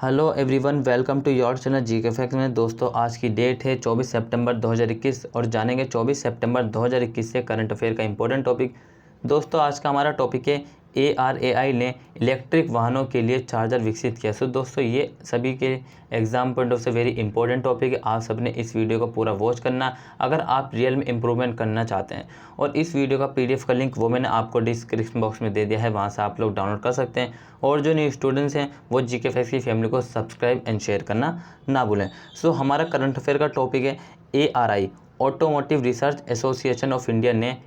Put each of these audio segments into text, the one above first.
Hello everyone, welcome to your channel GK fact में। दोस्तों, आज की डेट है 24 सितंबर 2021 और जानेंगे 24 सितंबर 2021 से करंट अफेयर का इंपॉर्टेंट टॉपिक। दोस्तों, आज का हमारा टॉपिक है ARAI ने इलेक्ट्रिक वाहनों के लिए चार्जर विकसित किया। सो दोस्तों, ये सभी के एग्जाम पॉइंट ऑफ से वेरी इंपॉर्टेंट टॉपिक है। आप सबने इस वीडियो को पूरा वॉच करना अगर आप रियल में इंप्रूवमेंट करना चाहते हैं। और इस वीडियो का PDF का लिंक वो मैंने आपको डिस्क्रिप्शन बॉक्स में दे दिया है, वहाँ से आप लोग डाउनलोड कर सकते हैं। और जो न्यू स्टूडेंट्स हैं वो जीके फैक्ट्स की फैमिली को सब्सक्राइब एंड शेयर करना ना भूलें। सो हमारा करंट अफेयर का टॉपिक है ARI automotive research association of India ने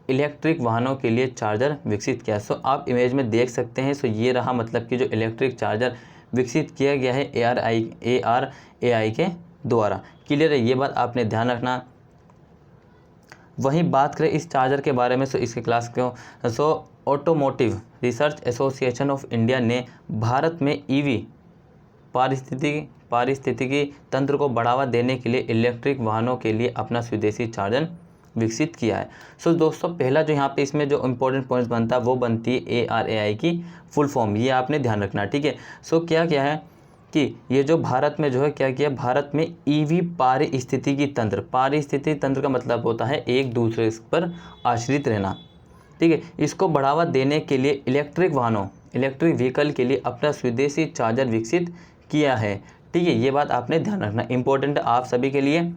इलेक्ट्रिक वाहनों के लिए चार्जर विकसित किया। सो आप इमेज में देख सकते हैं। सो ये रहा मतलब कि जो इलेक्ट्रिक चार्जर विकसित किया गया है ARAI के द्वारा। क्लियर है, ये बात आपने ध्यान रखना। वहीं बात करें इस चार्जर के बारे में, सो इसके क्लास क्यों, so automotive research association of India ने भारत में EV पारिस्थितिकी तंत्र को बढ़ावा देने के लिए इलेक्ट्रिक वाहनों के लिए अपना स्वदेशी चार्जर विकसित किया है। सो दोस्तों, पहला जो यहाँ पे इसमें जो इम्पोर्टेंट पॉइंट्स बनता है वो बनती है ARAI की फुल फॉर्म। ये आपने ध्यान रखना, ठीक है। सो क्या क्या है कि ये जो भारत में जो है क्या किया, भारत में EV पारिस्थितिकी तंत्र का मतलब होता है एक दूसरे पर आश्रित रहना, ठीक है। इसको बढ़ावा देने के लिए इलेक्ट्रिक व्हीकल के लिए अपना स्वदेशी चार्जर विकसित किया है, ठीक है। ये बात आपने ध्यान रखना, इंपॉर्टेंट है आप सभी के लिए।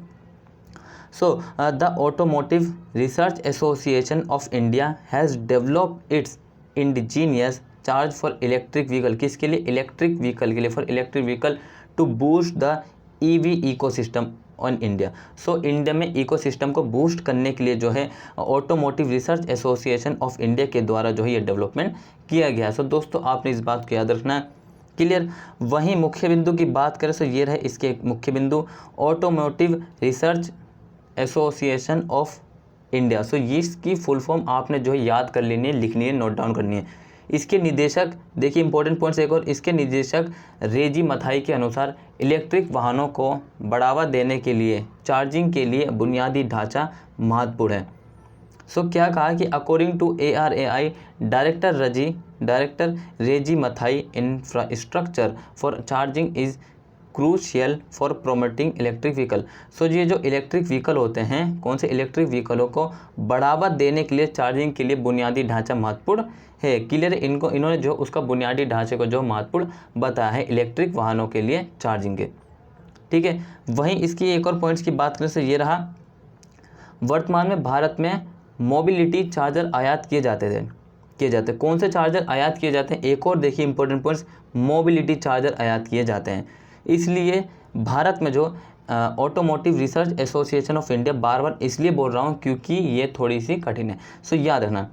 So the automotive research association of India has developed its indigenous charge for electric vehicle. किसके लिए? इलेक्ट्रिक व्हीकल के लिए, for electric vehicle to boost the EV ecosystem on India. So India में इकोसिस्टम को बूस्ट करने के लिए जो है automotive research association of India के द्वारा जो है ये डेवलपमेंट किया गया। सो दोस्तों, आपने इस बात को याद रखना है, क्लियर। वहीं मुख्य बिंदु की बात करें तो ये रहे इसके मुख्य बिंदु, automotive research association of India. So इसकी फुल फॉर्म आपने जो है याद कर लेनी है, लिखनी है, नोट डाउन करनी है। इसके निदेशक देखिए, इंपॉर्टेंट पॉइंट्स एक और, इसके निदेशक रेजी मथाई के अनुसार इलेक्ट्रिक वाहनों को बढ़ावा देने के लिए चार्जिंग के लिए बुनियादी ढांचा महत्वपूर्ण है। सो क्या कहा कि according to ARAI director Reji Mathai, infrastructure for charging is crucial for promoting electric vehicle. So ये जो इलेक्ट्रिक व्हीकल होते हैं, कौन से इलेक्ट्रिक व्हीकलों को बढ़ावा देने के लिए चार्जिंग के लिए बुनियादी ढांचा महत्वपूर्ण है, क्लियर है। इन्होंने जो उसका बुनियादी ढांचे को जो महत्वपूर्ण बताया है इलेक्ट्रिक वाहनों के लिए चार्जिंग के, ठीक है। वहीं इसकी एक और पॉइंट्स की बात करें तो ये रहा, वर्तमान में भारत में मोबिलिटी चार्जर आयात किए जाते हैं। कौन से चार्जर आयात किए जाते हैं? एक और देखिए इंपॉर्टेंट पॉइंट्स, मोबिलिटी चार्जर आयात किए जाते हैं। इसलिए भारत में जो automotive research association of India, बार बार इसलिए बोल रहा हूँ क्योंकि ये थोड़ी सी कठिन है। सो याद रखना,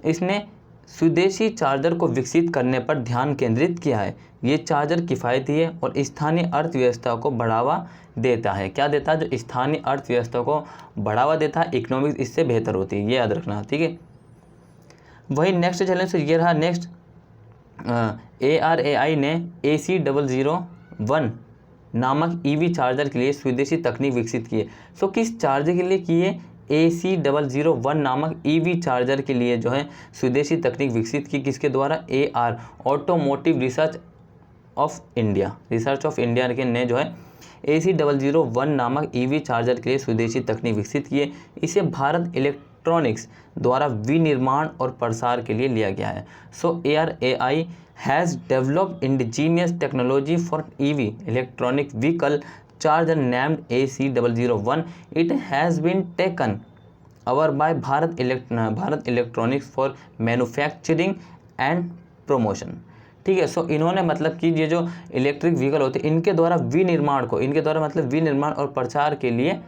इसने स्वदेशी चार्जर को विकसित करने पर ध्यान केंद्रित किया है। ये चार्जर किफ़ायती है और स्थानीय अर्थव्यवस्था को बढ़ावा देता है। क्या देता है? जो स्थानीय अर्थव्यवस्था को बढ़ावा देता है, इकोनॉमिक्स इससे बेहतर होती है, ये याद रखना, ठीक है। वही नेक्स्ट चैलेंज ये रहा, नेक्स्ट ARAI ने AC001 नामक EV चार्जर के लिए स्वदेशी तकनीक विकसित की है। सो किस चार्जर के लिए की है? AC001 नामक EV चार्जर के लिए जो है स्वदेशी तकनीक विकसित की, किसके द्वारा? ऑटोमोटिव रिसर्च ऑफ इंडिया के ने जो है AC001 नामक EV चार्जर के लिए स्वदेशी तकनीक विकसित की है। इसे भारत इलेक्ट्रॉनिक्स द्वारा विनिर्माण और प्रसार के लिए लिया गया है। सो ARAI has developed indigenous technology for EV electronic vehicle charger named AC001. It has been taken over by Bharat Electronics for manufacturing and promotion, ठीक है। सो इन्होंने मतलब कि ये जो इलेक्ट्रिक व्हीकल होते हैं इनके द्वारा मतलब विनिर्माण और प्रचार के लिए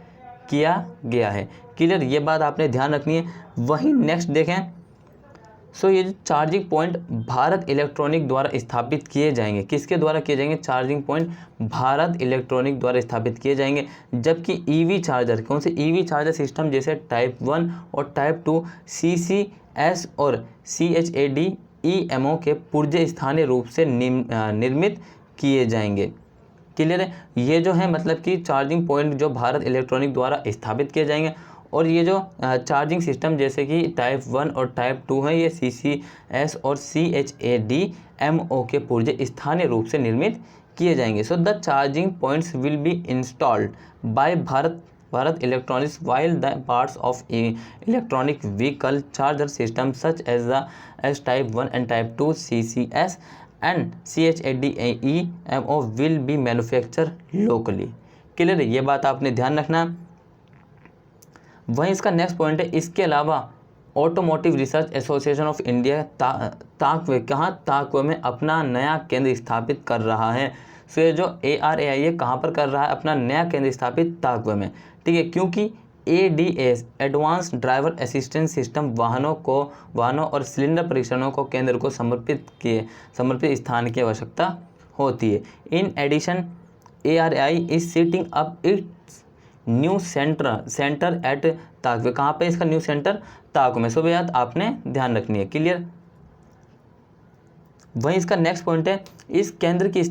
किया गया है, क्लियर। ये बात आपने ध्यान रखनी है। वहीं नेक्स्ट देखें, सो ये जो चार्जिंग पॉइंट भारत इलेक्ट्रॉनिक द्वारा स्थापित किए जाएंगे, किसके द्वारा किए जाएंगे? चार्जिंग पॉइंट भारत इलेक्ट्रॉनिक द्वारा स्थापित किए जाएंगे। जबकि EV चार्जर, कौन से EV चार्जर सिस्टम जैसे टाइप 1 और टाइप 2 CCS और CHAdeMO के पुर्जे स्थानीय रूप से निर्मित किए जाएंगे, क्लियर है। ये जो है मतलब कि चार्जिंग पॉइंट जो भारत इलेक्ट्रॉनिक द्वारा स्थापित किए जाएंगे। और ये जो चार्जिंग सिस्टम जैसे कि टाइप 1 और टाइप 2 है, ये CCS और CHAdeMO के पुर्जे स्थानीय रूप से निर्मित किए जाएंगे। So the charging points will be installed by Bharat Electronics while the parts of electronic vehicle charger system such as type 1 and type 2 CCS and CHAdeMO will be manufacture locally. Clear है, ये बात आपने ध्यान रखना। वहीं इसका नेक्स्ट पॉइंट है, इसके अलावा automotive research association of India Takwe में अपना नया केंद्र स्थापित कर रहा है। सो ये जो ARAI है कहाँ पर कर रहा है, अपना नया केंद्र स्थापित ताकवे में, ठीक है, क्योंकि ADAS advance driver assistance system वाहनों और सिलेंडर परीक्षणों को केंद्र को समर्पित स्थान की आवश्यकता होती है। In addition ARAI is setting up its new centre at Takwe. कहाँ पे इसका न्यू सेंटर, ताकवे में। सो बात आपने ध्यान रखनी है। क्लियर। वहीं इसका नेक्स्ट पॉइंट है, इस केंद्र की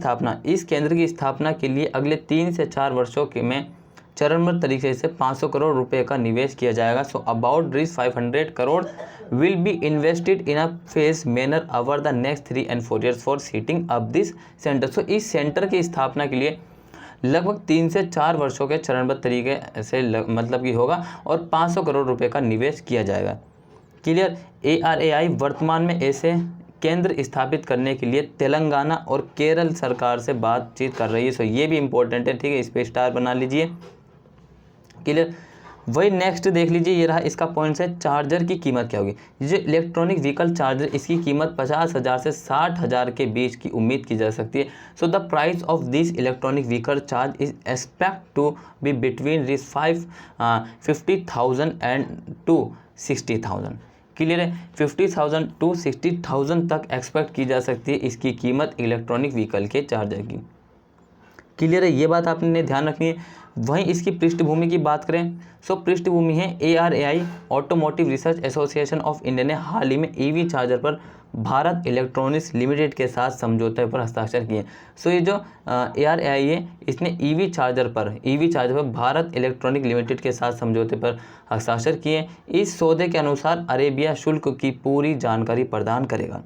स्थापना के लिए अगले 3 से 4 वर्षों में चरणबद्ध तरीके से 500 करोड़ रुपए का निवेश किया जाएगा। So about 500 crore will be invested in a phase manner over the next 3 and 4 years for setting up this centre. So इस सेंटर की स्थापना के लिए लगभग 3 से 4 वर्षों के चरणबद्ध तरीके से मतलब कि होगा और 500 करोड़ रुपए का निवेश किया जाएगा। क्लियर। ARAI वर्तमान में ऐसे केंद्र स्थापित करने के लिए तेलंगाना और केरल सरकार से बातचीत कर रही है। सो ये भी इंपॉर्टेंट है, ठीक है, इस पे स्टार बना लीजिए। क्लियर। वही नेक्स्ट देख लीजिए, ये रहा इसका पॉइंट है, चार्जर की कीमत क्या होगी। जो इलेक्ट्रॉनिक व्हीकल चार्जर, इसकी कीमत 50,000 से 60,000 के बीच की उम्मीद की जा सकती है। So the price of this electronic vehicle charge is expect to be between 50,000 and to 60,000। Clear है, 50,000 टू 60,000 तक एक्सपेक्ट की जा सकती है इसकी कीमत इलेक्ट्रॉनिक व्हीकल के चार्जर की। क्लियर है, ये बात आपने ध्यान रखनी है। वहीं इसकी पृष्ठभूमि की बात करें, सो पृष्ठभूमि है ARAI automotive research association of India ने हाल ही में EV चार्जर पर भारत इलेक्ट्रॉनिक्स लिमिटेड के साथ समझौते पर हस्ताक्षर किए। सो ये जो ARAI है, इसने EV चार्जर पर भारत इलेक्ट्रॉनिक लिमिटेड के साथ समझौते पर हस्ताक्षर किए। इस सौदे के अनुसार अरेबिया शुल्क की पूरी जानकारी प्रदान करेगा,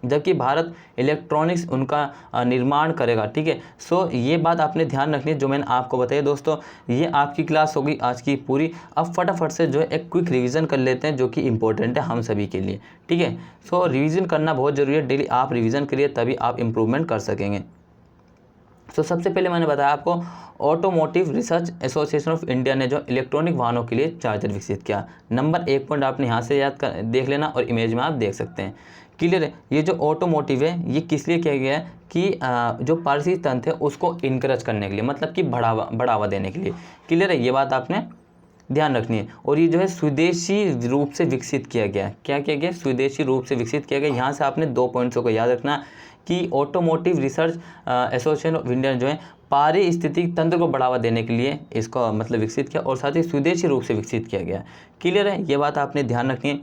जबकि भारत इलेक्ट्रॉनिक्स उनका निर्माण करेगा। ठीक है, सो ये बात आपने ध्यान रखनी है जो मैंने आपको बताया। दोस्तों, ये आपकी क्लास होगी आज की पूरी। अब फटाफट से जो है एक क्विक रिवीजन कर लेते हैं, जो कि इंपॉर्टेंट है हम सभी के लिए। ठीक है, सो रिवीजन करना बहुत ज़रूरी है। डेली आप रिवीजन करिए, तभी आप इम्प्रूवमेंट कर सकेंगे। तो सबसे पहले मैंने बताया आपको, automotive research association of India ने जो इलेक्ट्रॉनिक वाहनों के लिए चार्जर विकसित किया। नंबर 1 पॉइंट आपने यहाँ से याद कर देख लेना और इमेज में आप देख सकते हैं। क्लियर है, ये जो ऑटोमोटिव है ये किस लिए किया गया है कि जो पारसी तंत्र है उसको इनकरेज करने के लिए, मतलब कि बढ़ावा देने के लिए। क्लियर है, ये बात आपने ध्यान रखनी है। और ये जो है स्वदेशी रूप से विकसित किया गया है। क्या किया गया? स्वदेशी रूप से विकसित किया गया। यहाँ से आपने 2 पॉइंट्सों को याद रखना कि automotive research association of India जो है पारिस्थितिक तंत्र को बढ़ावा देने के लिए इसको मतलब विकसित किया, और साथ ही स्वदेशी रूप से विकसित किया गया। क्लियर है, ये बात आपने ध्यान रखनी है।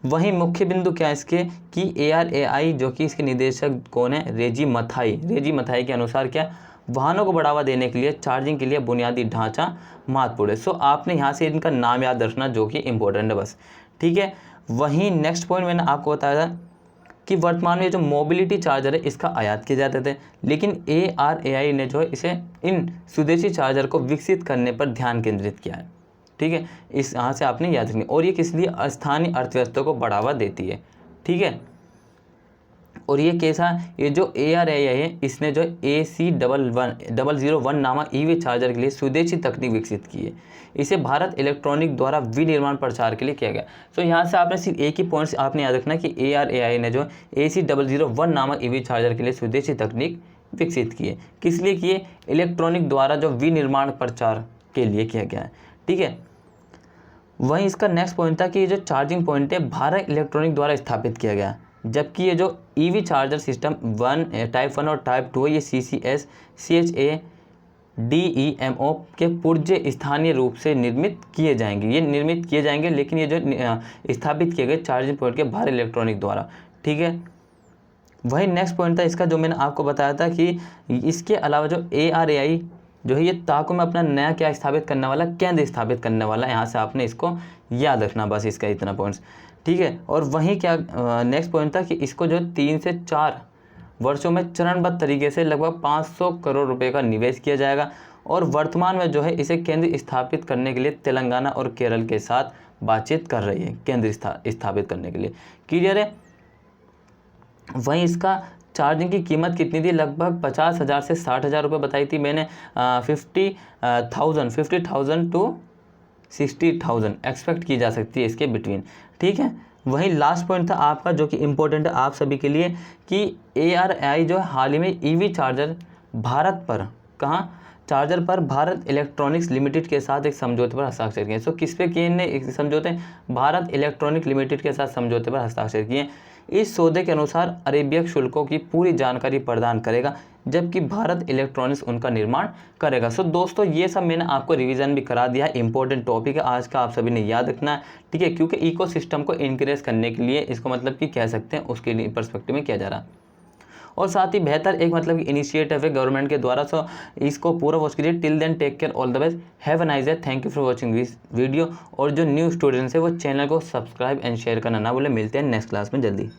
वहीं मुख्य बिंदु क्या है इसके कि ARAI जो कि इसके निदेशक कौन है? रेजी मथाई के अनुसार क्या, वाहनों को बढ़ावा देने के लिए चार्जिंग के लिए बुनियादी ढांचा महत्वपूर्ण है। सो आपने यहाँ से इनका नाम याद रखना, जो कि इंपॉर्टेंट है बस। ठीक है, वहीं नेक्स्ट पॉइंट मैंने आपको बताया था कि वर्तमान में जो मोबिलिटी चार्जर है इसका आयात किए जाते थे, लेकिन ARAI ने जो है इसे इन स्वदेशी चार्जर को विकसित करने पर ध्यान केंद्रित किया है। ठीक है, इस यहाँ से आपने याद रखनी। और ये किस लिए? स्थानीय अर्थव्यवस्था को बढ़ावा देती है। ठीक है, और ये कैसा? ये जो ARAI है इसने जो AC001 नामक EV चार्जर के लिए स्वदेशी तकनीक विकसित की है। इसे भारत इलेक्ट्रॉनिक द्वारा विनिर्माण प्रचार के लिए किया गया। तो यहाँ से आपने सिर्फ एक ही पॉइंट्स आपने याद रखना कि ARAI ने जो AC001 नामक EV चार्जर के लिए स्वदेशी तकनीक विकसित की है। किस लिए किए? इलेक्ट्रॉनिक द्वारा जो विनिर्माण प्रचार के लिए किया गया है। ठीक है, वहीं इसका नेक्स्ट पॉइंट था कि ये जो चार्जिंग पॉइंट है भारत इलेक्ट्रॉनिक द्वारा स्थापित किया गया, जबकि ये जो EV चार्जर सिस्टम टाइप 1 और टाइप 2 है ये CCS CHAdeMO के पुर्जे स्थानीय रूप से निर्मित किए जाएंगे, लेकिन ये जो स्थापित किए गए चार्जिंग पॉइंट के भारत इलेक्ट्रॉनिक द्वारा। ठीक है, वही नेक्स्ट पॉइंट था इसका जो मैंने आपको बताया था कि इसके अलावा जो ARAI जो है ये ताकू में अपना नया क्या स्थापित करने वाला, केंद्र स्थापित करने वाला। यहाँ से आपने इसको याद रखना, बस इसका इतना पॉइंट्स। ठीक है, और वहीं क्या नेक्स्ट पॉइंट था कि इसको जो 3 से 4 वर्षों में चरणबद्ध तरीके से लगभग 500 करोड़ रुपए का निवेश किया जाएगा और वर्तमान में जो है इसे केंद्र स्थापित करने के लिए तेलंगाना और केरल के साथ बातचीत कर रही है, केंद्र स्थापित करने के लिए। क्लियर है। वहीं इसका चार्जिंग की कीमत कितनी थी, लगभग 50,000 से 60,000 रुपये बताई थी मैंने। 50,000 टू 60,000 एक्सपेक्ट की जा सकती है इसके बिटवीन, ठीक है। वहीं लास्ट पॉइंट था आपका जो कि इम्पोर्टेंट है आप सभी के लिए कि ARAI जो हाल ही में EV चार्जर भारत पर, कहाँ, चार्जर पर भारत इलेक्ट्रॉनिक्स लिमिटेड के साथ एक समझौते पर हस्ताक्षर किए। सो किस पे किए ने समझौते, भारत इलेक्ट्रॉनिक लिमिटेड के साथ समझौते पर हस्ताक्षर किए। इस सौदे के अनुसार अरेबिया शुल्कों की पूरी जानकारी प्रदान करेगा जबकि भारत इलेक्ट्रॉनिक्स उनका निर्माण करेगा। सो दोस्तों ये सब मैंने आपको रिवीजन भी करा दिया है, इंपॉर्टेंट टॉपिक है आज का, आप सभी ने याद रखना है, ठीक है, क्योंकि इकोसिस्टम को इंक्रेज करने के लिए इसको मतलब कि कह सकते हैं उसके लिए पर्सपेक्टिव में किया जा रहा है। और साथ ही बेहतर एक मतलब इनिशिएटिव है गवर्नमेंट के द्वारा। सो इसको पूरा वॉच कीजिए। Till then take care, all the best, have a nice day, thank you for watching this video. और जो न्यू स्टूडेंट्स है वो चैनल को सब्सक्राइब एंड शेयर करना ना भूलें। मिलते हैं नेक्स्ट क्लास में जल्दी।